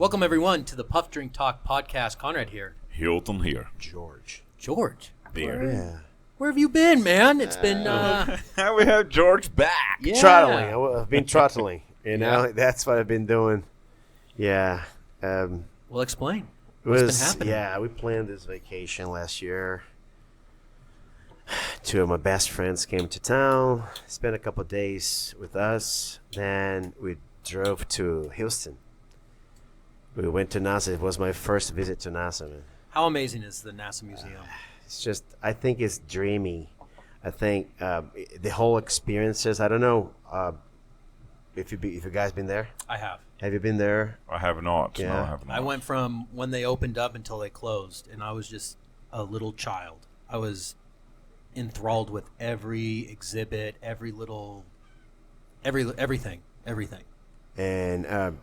Welcome, everyone, to the Puff Drink Talk podcast. Conrad here. Hilton here. George. There. Yeah. Where have you been, man? It's been, We have George back. yeah. Trottling. I've been trottling. Yeah. That's what I've been doing. Yeah. Well, explain. It What's was, been happening? yeah, we planned this vacation last year. Two of my best friends came to town, spent a couple of days with us. Then we drove to Houston. We went to NASA. It was my first visit to NASA, man. How amazing is the NASA Museum? It's just, I think it's dreamy. I think the whole experiences, I don't know if you guys been there. I have. Have you been there? I have not. No, Yeah. I have not. I went from when they opened up until they closed, and I was just a little child. I was enthralled with every exhibit, everything. And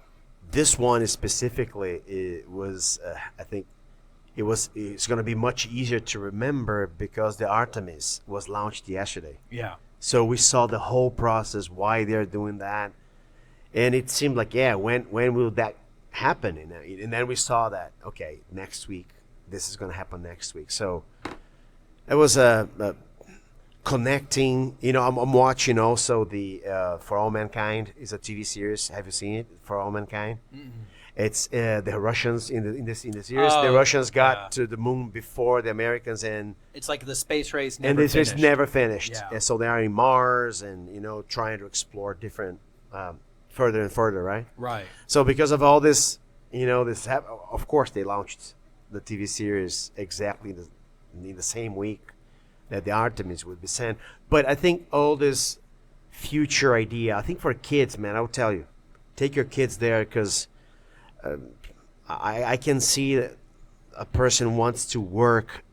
this one is specifically, it was, I think, it's going to be much easier to remember because the Artemis was launched yesterday. Yeah. So we saw the whole process, why they're doing that. And it seemed like, yeah, when will that happen? And then we saw that, okay, next week, this is going to happen next week. So it was connecting. I'm watching also the For All Mankind is a TV series. Have you seen it? For All Mankind. Mm-mm. It's the Russians in the series. Oh, the Russians got yeah. to the moon before the Americans, and It's like the space race never this finished. is never finished. Yeah. And so they are in Mars, and trying to explore different further and further, right? Right. So because of all this, of course they launched the TV series exactly in the same week that the Artemis would be sent. But I think all this future idea, I think for kids, man, I will tell you, take your kids there because I can see that a person wants to work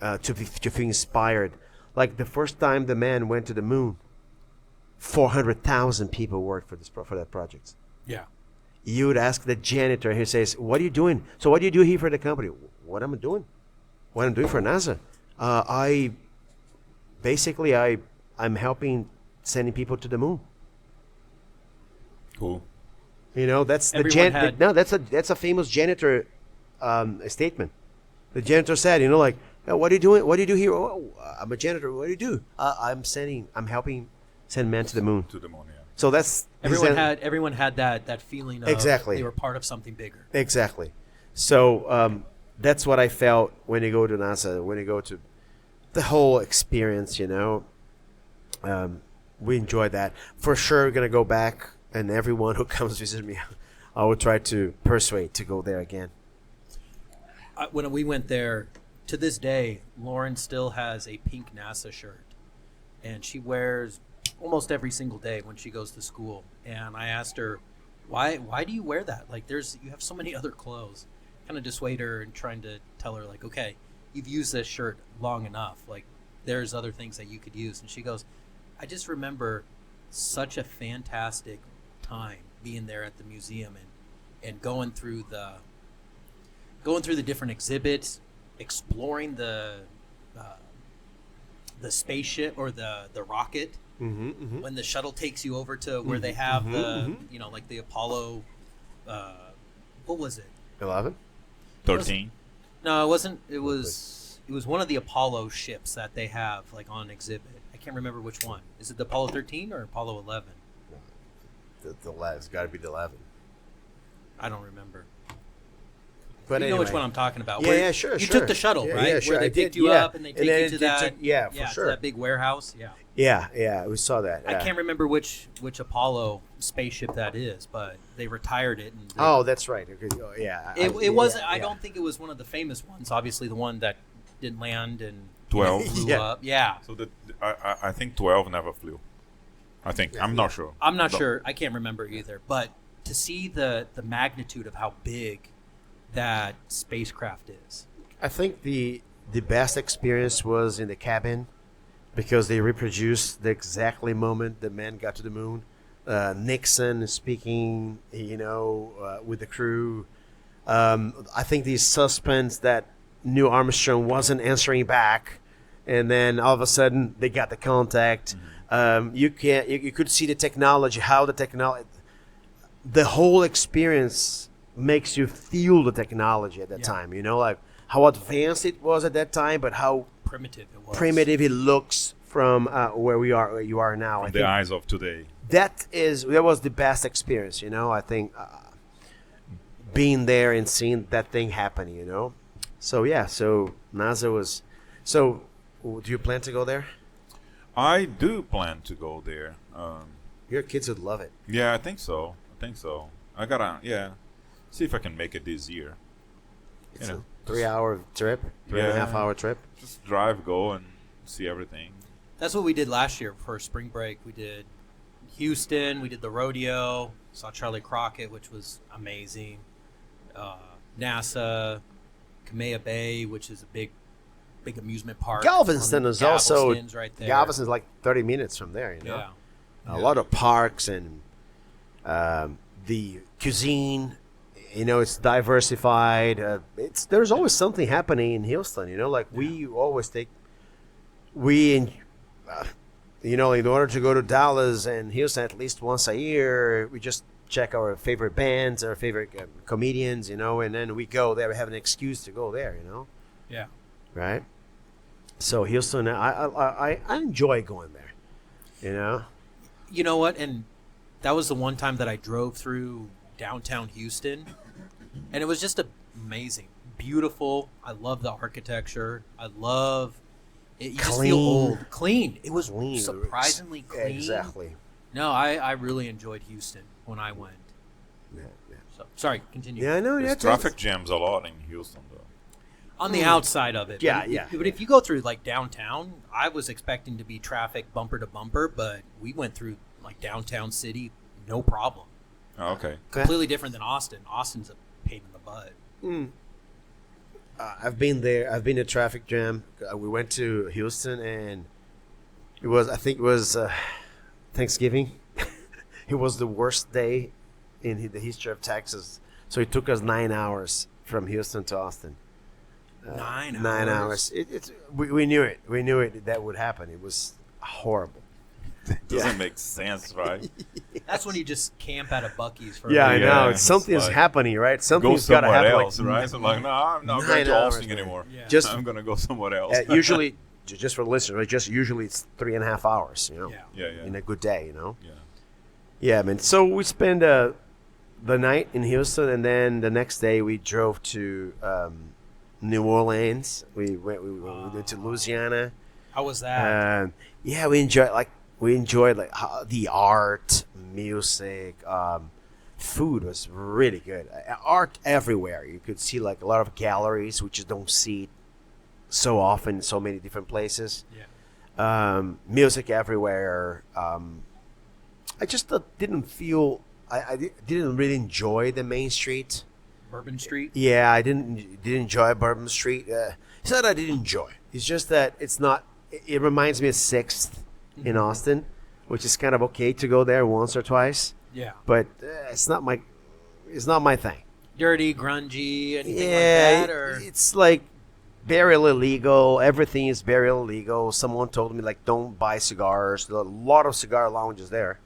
to feel inspired. Like the first time the man went to the moon, 400,000 people worked for that project. Yeah. You would ask the janitor, he says, "What are you doing? So what do you do here for the company?" What am I doing? What I'm doing for NASA? I'm helping sending people to the moon. Cool. That's the Everyone had- that's a famous janitor statement. The janitor said, "What are you doing? What do you do here?" "Oh, I'm a janitor. What do you do?" I'm helping send men to the moon. To the moon, yeah. So that's Everyone had that feeling of Exactly. they were part of something bigger. Exactly. So that's what I felt when you go to NASA, when you go to the whole experience, we enjoyed that. For sure, we're going to go back, and everyone who comes visit me, I will try to persuade to go there again. When we went there, to this day, Lauren still has a pink NASA shirt, and she wears almost every single day when she goes to school. And I asked her, why do you wear that? Like, you have so many other clothes. Kind of dissuade her and trying to tell her, like, okay, you've used this shirt long enough. Like, there's other things that you could use. And she goes, I just remember such a fantastic time being there at the museum and going through the different exhibits, exploring the spaceship or the rocket. Mm-hmm, mm-hmm. When the shuttle takes you over to where they have like the Apollo, what was it? 11? 13. No, it wasn't. It was one of the Apollo ships that they have like on exhibit. I can't remember which one. Is it the Apollo 13 or Apollo 11? It's got to be the 11. I don't remember. But you know which one I'm talking about. Yeah, Where yeah, sure, You sure. took the shuttle, Yeah, right? yeah, sure, Where they I picked did, you yeah. up and they And take then you to that. for sure. to that big warehouse. Yeah. Yeah, we saw that. I Yeah. can't remember which Apollo spaceship that is, but they retired it. And Oh, that's right. Okay, oh, yeah. it wasn't. I yeah. don't think it was one of the famous ones. Obviously, the one that didn't land and 12. flew Yeah. up. Yeah. So I think 12 never flew. I think. I'm not sure. I'm not No. sure. I can't remember either. But to see the magnitude of how big that spacecraft is. I think the best experience was in the cabin because they reproduced the exactly moment the man got to the moon. Nixon speaking, with the crew. I think the suspense that Neil Armstrong wasn't answering back, and then all of a sudden they got the contact. You could see the technology, how the technology. the whole experience makes you feel the technology at that time. You know, like how advanced it was at that time, but how Primitive it was. primitive it looks from where you are now. From the eyes of today. That was the best experience. You know, I think being there and seeing that thing happen. You know, so yeah, so NASA was. So, do you plan to go there? I do plan to go there. Your kids would love it. Yeah, I think so. I gotta, see if I can make it this year. It's a 3-hour trip, 3.5-hour trip. Just drive, go, and see everything. That's what we did last year for spring break. We did Houston. We did the rodeo. Saw Charlie Crockett, which was amazing. NASA, Kamehameha Bay, which is a big amusement park. Galveston is also Galveston's right there. Galveston is like 30 minutes from there. You know, Yeah. a lot of parks and the cuisine. You know, it's diversified. There's always something happening in Houston. You know, like we always you know, in order to go to Dallas and Houston at least once a year, we just check our favorite bands, our favorite comedians, you know, and then we go there. We have an excuse to go there, you know. Yeah. Right. So Houston, I enjoy going there, you know. You know what? And that was the one time that I drove through downtown Houston, and it was just amazing, beautiful. I love the architecture. I love it. You just feel old, clean. It was Clean. surprisingly clean. Exactly. No, I really enjoyed Houston when I went. Yeah. So sorry, continue. Yeah, I know. There's traffic jams a lot in Houston, though. On the outside of it. Yeah, but, yeah. But if you go through like downtown, I was expecting to be traffic bumper to bumper, but we went through like downtown city, no problem. Oh, okay. Completely different than Austin. Austin's a pain in the butt. I've been there. I've been to traffic jam. We went to Houston, and I think it was Thanksgiving. It was the worst day in the history of Texas. So it took us 9 hours from Houston to Austin. 9 hours. 9 hours. We knew it. We knew it that would happen. It was horrible. Doesn't make sense, right? That's when you just camp at a Buc-ee's for Yeah, I a know. Yeah, Something's like, happening, right? Go Something's got to somewhere happen. else, right? So I'm like, no, I'm not 9 going to hours, Austin man. anymore. Yeah. Just I'm going to go somewhere else. usually, just for listeners, right? Just usually it's 3.5 hours. You know, Yeah. Yeah. in a good day. You know. Yeah. Yeah, man. So we spent the night in Houston, and then the next day we drove to New Orleans. We went to Louisiana. How was that? Yeah, we enjoyed the art, music, food was really good. Art everywhere. You could see like a lot of galleries, which you don't see so often in so many different places. Yeah. Music everywhere. I just didn't feel. I didn't really enjoy the main street. Bourbon Street? Yeah, I didn't enjoy Bourbon Street. It's not that I didn't enjoy. It's just that it's not. It reminds me of 6th in Austin, which is kind of okay to go there once or twice. Yeah. But it's not my thing. Dirty, grungy, anything like Yeah, that? Or? it's like very illegal. Everything is very illegal. Someone told me like don't buy cigars. There are a lot of cigar lounges there.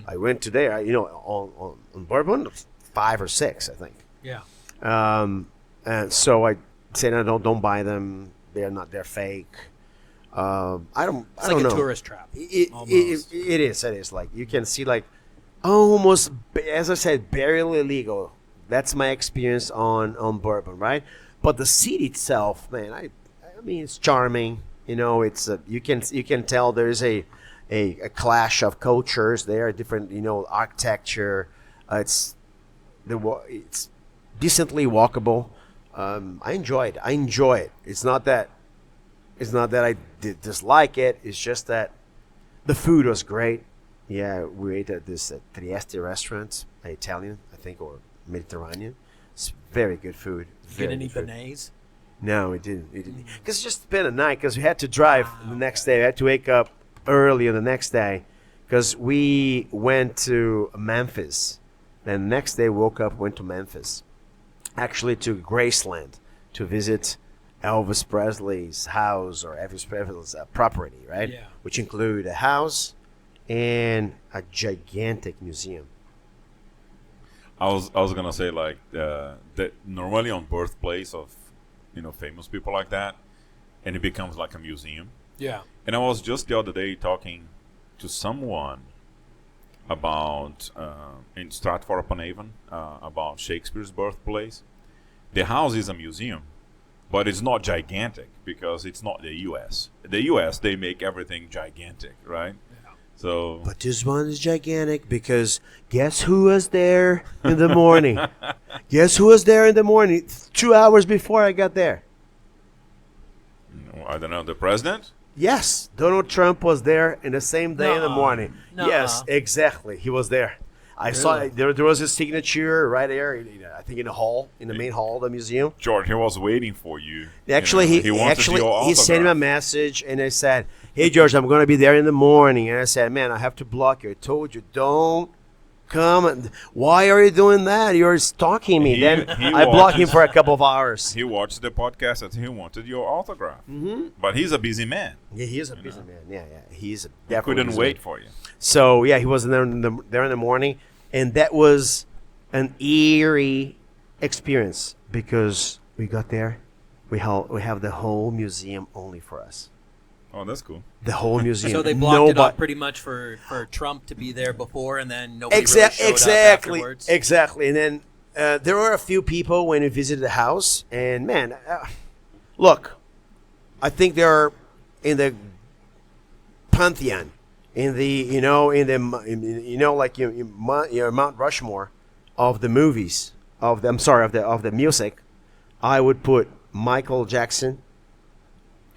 I went today. On Bourbon, 5 or 6, I think. Yeah. And so I said, no, don't buy them. They're fake. I don't It's know. a tourist trap. It almost. is. Like you can see like almost, as I said, barely illegal. That's my experience on Bourbon, right? But the city itself, man, I mean, it's charming. You know, it's you can tell there's a clash of cultures there, different architecture. It's decently walkable. I enjoy it. It's not that I dislike it. It's just that the food was great. Yeah, we ate at this Trieste restaurant, Italian, I think, or Mediterranean. It's very good food. Get any good food. beignets? No, we didn't. Because just spent a night because we had to drive the next day. We had to wake up early the next day because we went to Memphis. Then the next day, woke up, went to Memphis. Actually, to Graceland to visit Elvis Presley's house or Elvis Presley's property, right? Yeah. Which include a house and a gigantic museum. I was gonna say like that normally on birthplace of famous people like that, and it becomes like a museum. Yeah. And I was just the other day talking to someone about in Stratford-upon-Avon about Shakespeare's birthplace. The house is a museum, but it's not gigantic because it's not the U.S. The U.S. they make everything gigantic, right? Yeah. So, But this one is gigantic because guess who was there in the morning? Guess who was there in the morning 2 hours before I got there? I don't know, the president. Yes, Donald Trump was there in the same day in the Nuh-uh. morning. Nuh-uh. Yes, exactly. He was there. I saw Really? there was his signature right there. I think in the hall, in the main hall of the museum. George, he was waiting for you. Actually, he wanted he sent me a message and I said, "Hey George, I'm going to be there in the morning." And I said, "Man, I have to block you. I told you don't come. And why are you doing that? You're stalking me." He- then he I blocked him watches- for a couple of hours. He watched the podcast and he wanted your autograph. But he's a busy man. Yeah, he is a busy man. Yeah, he's He definitely couldn't busy wait man. for you. So yeah, he was there in the morning, and that was an eerie experience because we got there, we have the whole museum only for us. Oh, that's cool. The whole museum. So they blocked it Nobody- off pretty much for Trump to be there before, and then nobody really showed up Exactly, afterwards. exactly. And then there were a few people when we visited the house, and man, look, I think they're in the pantheon, in the like your Mount Rushmore of the movies of the music. I would put Michael Jackson.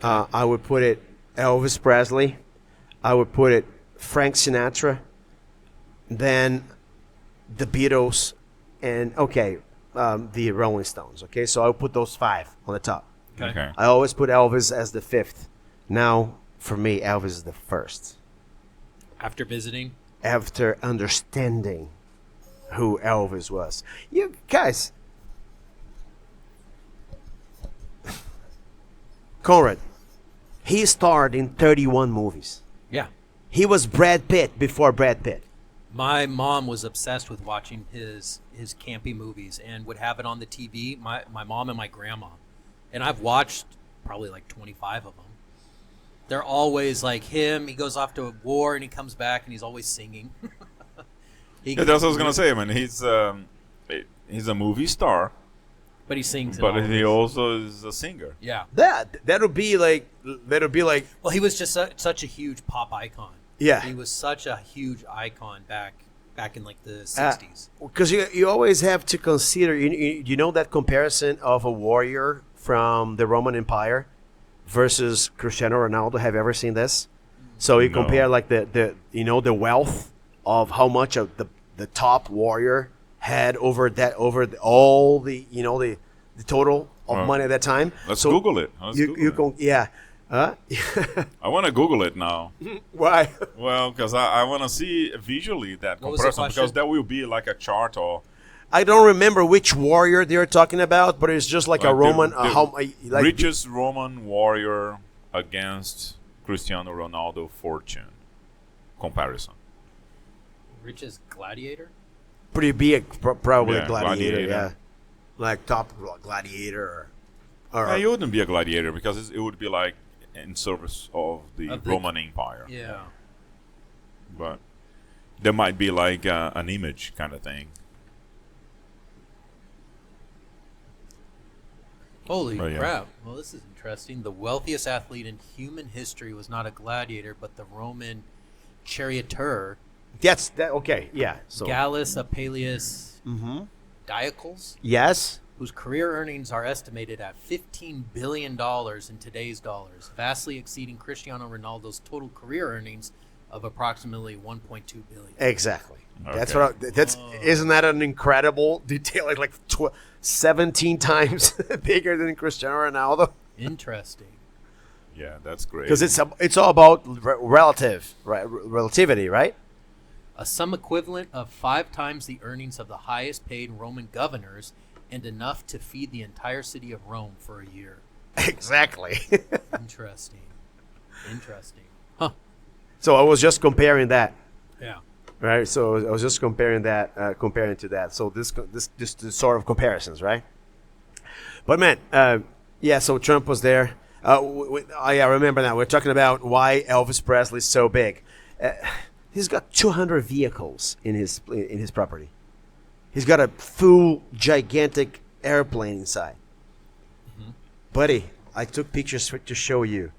I would put it Elvis Presley. I would put it Frank Sinatra. Then the Beatles, and the Rolling Stones. Okay, so I would put those 5 on the top. Okay. I always put Elvis as the 5th. Now, for me, Elvis is the 1st. After visiting. After understanding who Elvis was. You guys, Konrad, he starred in 31 movies. Yeah. He was Brad Pitt before Brad Pitt. My mom was obsessed with watching his campy movies and would have it on the TV. My mom and my grandma, and I've watched probably like 25 of them. They're always like him. He goes off to a war and he comes back and he's always singing. Yeah, that's what I was gonna say. I mean, he's a movie star, But he sings. in but all of he his- also is a singer. Yeah. That'll be like Well, he was just such a huge pop icon. Yeah. He was such a huge icon back in like the 60s. because you always have to consider you know that comparison of a warrior from the Roman Empire versus Cristiano Ronaldo. Have you ever seen this? So you No. compare like the wealth of how much of the top warrior had over all the total of Well, money at that time. Let's so Google it. Let's you Google it. can yeah. I want to Google it now. Why? Well, because I want to see visually that What was the comparison, because question? that will be like a chart or I don't remember which warrior they're talking about, but it's just like a the- Roman. the richest Roman warrior against Cristiano Ronaldo fortune comparison. Richest gladiator? pretty big, probably Yeah, gladiator, gladiator. yeah, like top gladiator, or Yeah, you wouldn't be a gladiator because it would be like in service of the Of the- Roman Empire. Yeah. But there might be like an image kind of thing. Holy Oh, yeah. crap. Well, this is interesting. The wealthiest athlete in human history was not a gladiator, but the Roman charioteer, that's that. Okay, yeah. So Gallus Appius Mhm. Diocles, yes, whose career earnings are estimated at $15 billion in today's dollars, vastly exceeding Cristiano Ronaldo's total career earnings of approximately $1.2 billion. exactly. That's Okay. what. Isn't that an incredible detail? Like 17 times bigger than Cristiano Ronaldo. Interesting. Yeah, that's great. Because it's all about relativity, right? A sum equivalent of 5 times the earnings of the highest paid Roman governors and enough to feed the entire city of Rome for a year. Exactly. Interesting. Interesting. Huh. So I was just comparing that. Yeah. right? So I was just comparing to that. So this sort of comparisons, right? But man, yeah. So Trump was there. I remember now. We're talking about why Elvis Presley is so big. He's got 200 vehicles in his property. He's got a full gigantic airplane inside. Mm-hmm. Buddy, I took pictures to show you.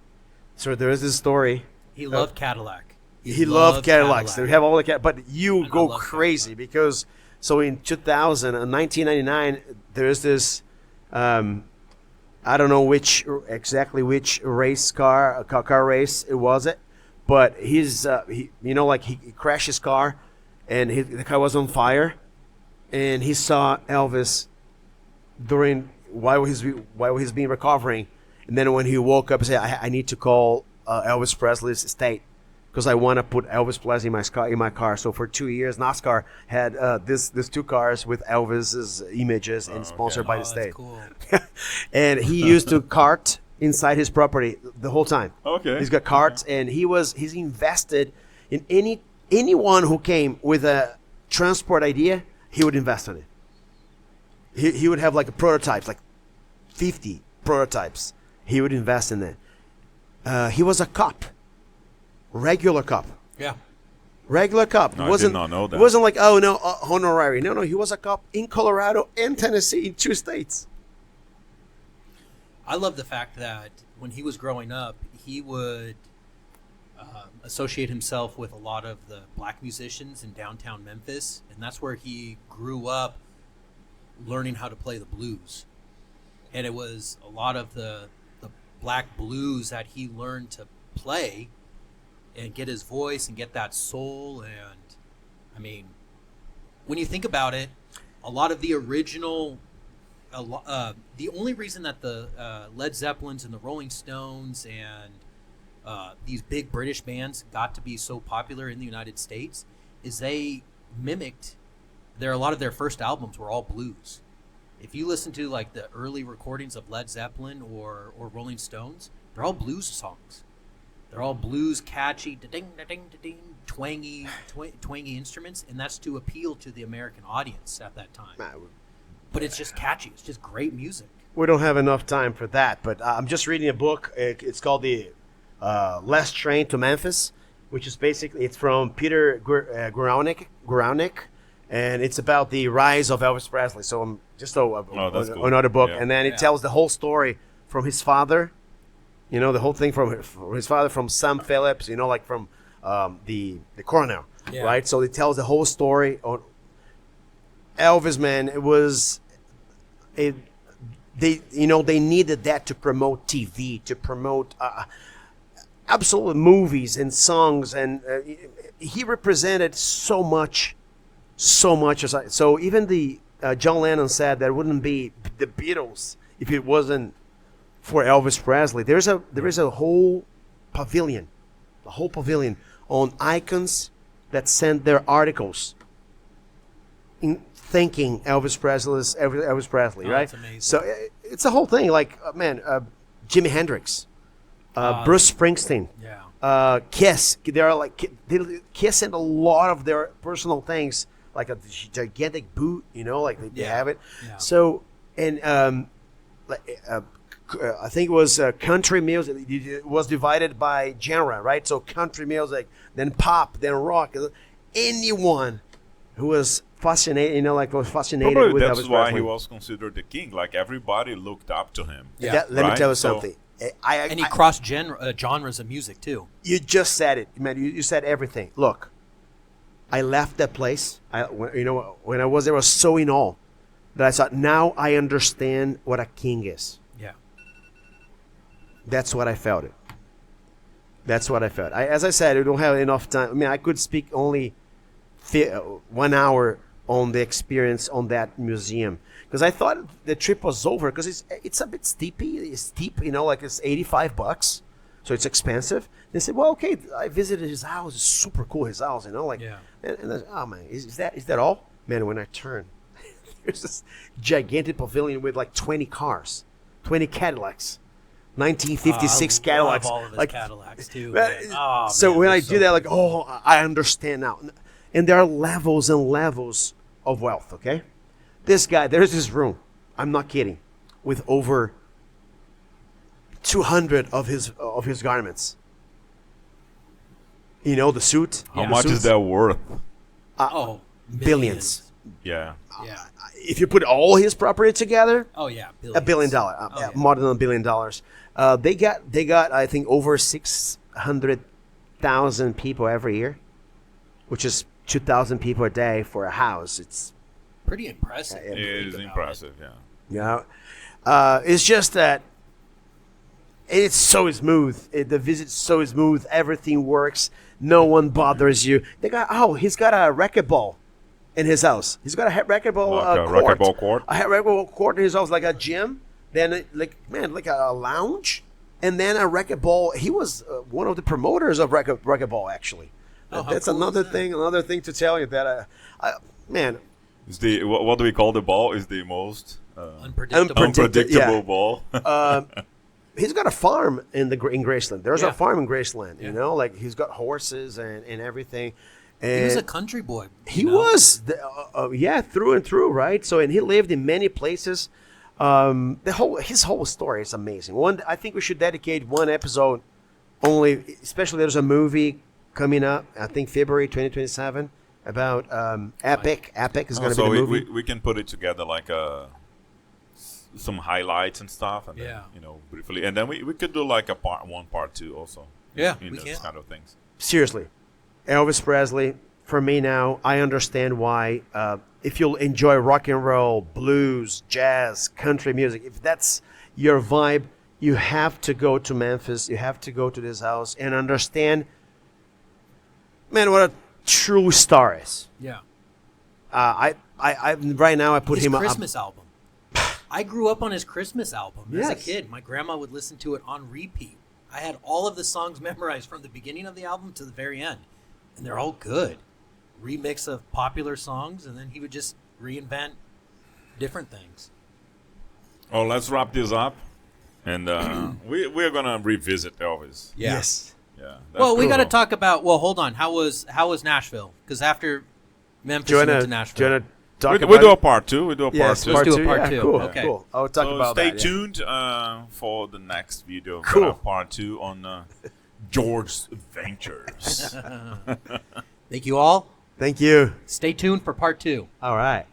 So there is this story. He loved Cadillac. He loved Cadillacs. They have all the but you go crazy Cadillac. because so in 1999 there's this I don't know exactly which race car race it was but he crashed his car and the car was on fire and he saw Elvis while he's been recovering, and then when he woke up he said I need to call Elvis Presley's estate because I want to put Elvis Presley in my car. So for 2 years, NASCAR had these two cars with Elvis's images and sponsored by the state. Cool. And he used to cart inside his property the whole time. Okay. He's got carts, and he's invested in anyone who came with a transport idea. He would invest in it. He would have like a prototypes, like 50 prototypes. He would invest in it. He was a cop. Regular cop. Yeah. Regular cop. No, I did not know that. It wasn't like, oh, no, honorary. No, he was a cop in Colorado and Tennessee, in 2 states. I love the fact that when he was growing up, he would associate himself with a lot of the black musicians in downtown Memphis, and that's where he grew up learning how to play the blues. And it was a lot of the black blues that he learned to play and get his voice and get that soul. And I mean, when you think about it, a lot of the original the only reason that the Led Zeppelins and the Rolling Stones and these big British bands got to be so popular in the United States is they mimicked a lot of their first albums were all blues. If you listen to like the early recordings of Led Zeppelin or Rolling Stones, they're all blues songs. They're all blues, catchy, da-ding, da-ding, da-ding, twangy instruments, and that's to appeal to the American audience at that time. But it's just catchy. It's just great music. We don't have enough time for that, but I'm just reading a book. It's called The Last Train to Memphis, which is basically, it's from Peter Guralnick, and it's about the rise of Elvis Presley. So I'm just cool. another book, Yeah. and then it tells the whole story from his father. You know, the whole thing from his father, from Sam Phillips, you know, like from the coroner, right? So it tells the whole story on Elvis, man. They needed that to promote TV, to promote absolute movies and songs, and he represented so much. So even the John Lennon said that it wouldn't be the Beatles if it wasn't for Elvis Presley. There is a whole pavilion, on icons that send their articles in thanking Elvis Presley, right? That's amazing. So it's a whole thing. Like Jimi Hendrix, Bruce Springsteen, Kiss. Kiss and a lot of their personal things, like a gigantic boot, you know, like they have it. Yeah. So and I think it was country music. It was divided by genre, right? So country music, then pop, then rock. Anyone who was fascinated, was fascinated Probably with that's Elvis why Presley. he was considered the king. Like everybody looked up to him. Yeah. Let me Right? tell you So- something. And he crossed genres of music too. You just said it, man. You said everything. Look, I left that place. When I was there, I was so in awe that I thought, now I understand what a king is. Yeah. That's what I felt. As I said, we don't have enough time. I mean, I could speak only 1 hour on the experience on that museum, because I thought the trip was over, because it's a bit steep, like it's $85, so it's expensive. They said, well, okay, I visited his house. It's super cool, his house, and oh man, is that all? Man, when I turned, there's this gigantic pavilion with like 20 cars, 20 Cadillacs. 1956 Cadillacs. I love all of his Cadillacs too. So when I do that, I understand now. And there are levels and levels of wealth, okay? This guy, there's this room, I'm not kidding, with over 200 of his garments. You know, the suit. How the much is suits. that worth? Oh, Billions. Yeah. Yeah. If you put all his property together, Oh yeah. $1 billion, yeah. more than $1 billion. They got I think over 600,000 people every year, which is 2,000 people a day for a house. It's Pretty impressive. Yeah, when you It think is about impressive, yeah. it's just that it's so smooth. The visit's so smooth. Everything works. No one bothers you. He's got a racquetball in his house. He's got a racquetball Like a court. racquetball court? A racquetball court in his house, like a gym. Then, like a lounge. And then a racquetball. He was one of the promoters of racquetball, actually. Oh, how That's cool another is that? thing. Another thing to tell you that, man, Is the what do we call the ball? Is the most Unpredictable. Unpredictable. unpredictable yeah. ball? He's got a farm in Graceland. There's Yeah. a farm in Graceland. Yeah. You know, like he's got horses and everything. And He was a country boy. He you know? was, through and through, right? So, and he lived in many places. His whole story is amazing. I think we should dedicate one episode only. Especially there's a movie coming up. I think February 2027 about Epic. Epic is going to so be the we, movie. we can put it together like some highlights and stuff, and Yeah. then, briefly, and then we could do like a part 1, part 2 also. Yeah, in we those can. kind of things. Seriously, Elvis Presley. For me now, I understand why. If you'll enjoy rock and roll, blues, jazz, country music, if that's your vibe, you have to go to Memphis. You have to go to this house and understand, man, what a true star is. Yeah. I right now I put His him Christmas album. I grew up on his Christmas album as a Yes. kid. My grandma would listen to it on repeat. I had all of the songs memorized from the beginning of the album to the very end, and they're all good. Remix of popular songs, and then he would just reinvent different things. Oh, let's wrap this up, and we're gonna revisit Elvis. Yeah. Yes. Yeah. Well, we cool. got to talk about. Well, hold on. How was Nashville? Because after Memphis, we went to Nashville. Joanna, talk We about do it? a part 2. We do a part Yes, 2. Let's do a two, part yeah, two. Cool, Okay. cool. I'll talk So about stay that. yeah. tuned for the next video. We're Cool. gonna have part 2 on George's adventures. Thank you all. Thank you. Stay tuned for part 2. All right.